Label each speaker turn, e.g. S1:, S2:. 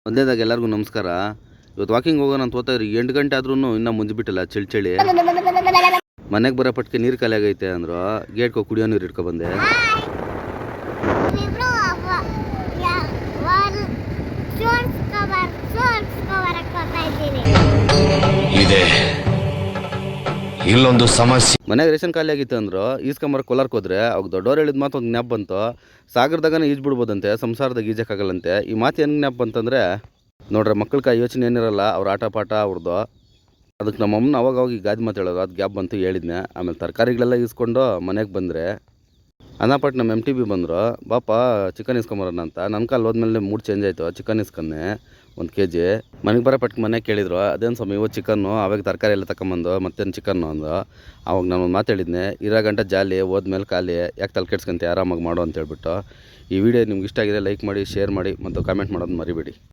S1: ಮೊದಲೇದಾಗಿ ಎಲ್ಲರಿಗೂ ನಮಸ್ಕಾರ. ಇವತ್ತು ವಾಕಿಂಗ್ ಹೋಗೋಣ ಅಂತ ಹೋಗ್ತಾ ಇದ್ರಿ. 8 ಗಂಟೆ ಆದ್ರೂ ಇನ್ನೂ ಮುಂಜಾಬಿಟ್ಟಿಲ್ಲ, ಚಳಿ. ಮನೆಗೆ ಬರೋ ಪಟ್ಟಿಗೆ ನೀರು ಖಾಲಿ ಆಗೈತೆ ಅಂದರು. ಗೇಟ್ಗೆ ಕುಡಿಯೋ ನೀರು ಇಟ್ಕೊಬಂದೆ.
S2: ಇದೆ ಇಲ್ಲೊಂದು ಸಮಸ್ಯೆ.
S1: ಮನೆಗೆ ರೇಷನ್ ಖಾಲಿ ಆಗಿತ್ತು ಅಂದರು. ಈಸ್ಕೊಂಬರ ಕೊಲಾರ್ಗೆ ಹೋದ್ರೆ ಅವಾಗ ದೊಡ್ಡವ್ರು ಹೇಳಿದ ಮಾತು ಒಂದು ಜ್ಞಾಪ ಬಂತು. ಸಾಗರದಾಗನೇ ಈಜು ಬಿಡ್ಬೋದಂತೆ, ಸಂಸಾರದಾಗ ಈಜಕ್ಕಾಗಲ್ಲಂತೆ. ಈ ಮಾತು ಏನು ಜ್ಞಾಪ ಬಂತಂದರೆ, ನೋಡ್ರಿ ಮಕ್ಕಳ ಯೋಚನೆ ಏನಿರಲ್ಲ, ಅವ್ರ ಆಟ ಪಾಠ ಅವ್ರದ್ದು. ಅದಕ್ಕೆ ನಮ್ಮ ಅಮ್ಮನ ಅವಾಗ ಈ ಗಾದಿ ಮಾತು ಹೇಳೋದು, ಅದು ಗ್ಯಾಪ್ ಬಂತು ಹೇಳಿದ್ನೆ. ಆಮೇಲೆ ತರಕಾರಿಗಳೆಲ್ಲ ಈಸ್ಕೊಂಡು ಮನೆಗೆ ಬಂದರೆ ಅನ್ನಪಟ್ಟು ನಮ್ಮ MTB ಬಂದರು. ಬಾಪ ಚಿಕನ್ ಇಸ್ಕೊಂಬರೋಣ ಅಂತ. ನನ್ನ ಕಾಲು ಹೋದ್ಮೇಲೆ ಮೂಡ್ ಚೇಂಜ್ ಆಯಿತು. ಚಿಕನ್ ಇಸ್ಕೊಂಡೆ 1 kg. ಮನೆಗೆ ಬರೋ ಪಟ್ಟಿಗೆ ಮನೆಗೆ ಕೇಳಿದ್ರು, ಅದೇನು ಸ್ವಾಮಿ ಇವತ್ತು ಚಿಕನ್ನು, ಅವಾಗ ತರಕಾರಿ ಎಲ್ಲ ತಗೊಂಬಂದು ಮತ್ತೇನು ಚಿಕನ್ನು ಅಂದು. ಅವಾಗ ನಾನು ಒಂದು ಮಾತು ಹೇಳಿದ್ನೆ, ಇರೋ ಗಂಟೆ ಜಾಲಿ, ಹೋದ್ಮೇಲೆ ಖಾಲಿ, ಯಾಕೆ ತಲೆ ಕೆಡ್ಸ್ಕೊಂತ, ಆರಾಮಾಗಿ ಮಾಡು ಅಂತ ಹೇಳ್ಬಿಟ್ಟು. ಈ ವಿಡಿಯೋ ನಿಮ್ಗೆ ಇಷ್ಟ ಆಗಿದೆ ಲೈಕ್ ಮಾಡಿ, ಶೇರ್ ಮಾಡಿ ಮತ್ತು ಕಾಮೆಂಟ್ ಮಾಡೋದು ಮರಿಬೇಡಿ.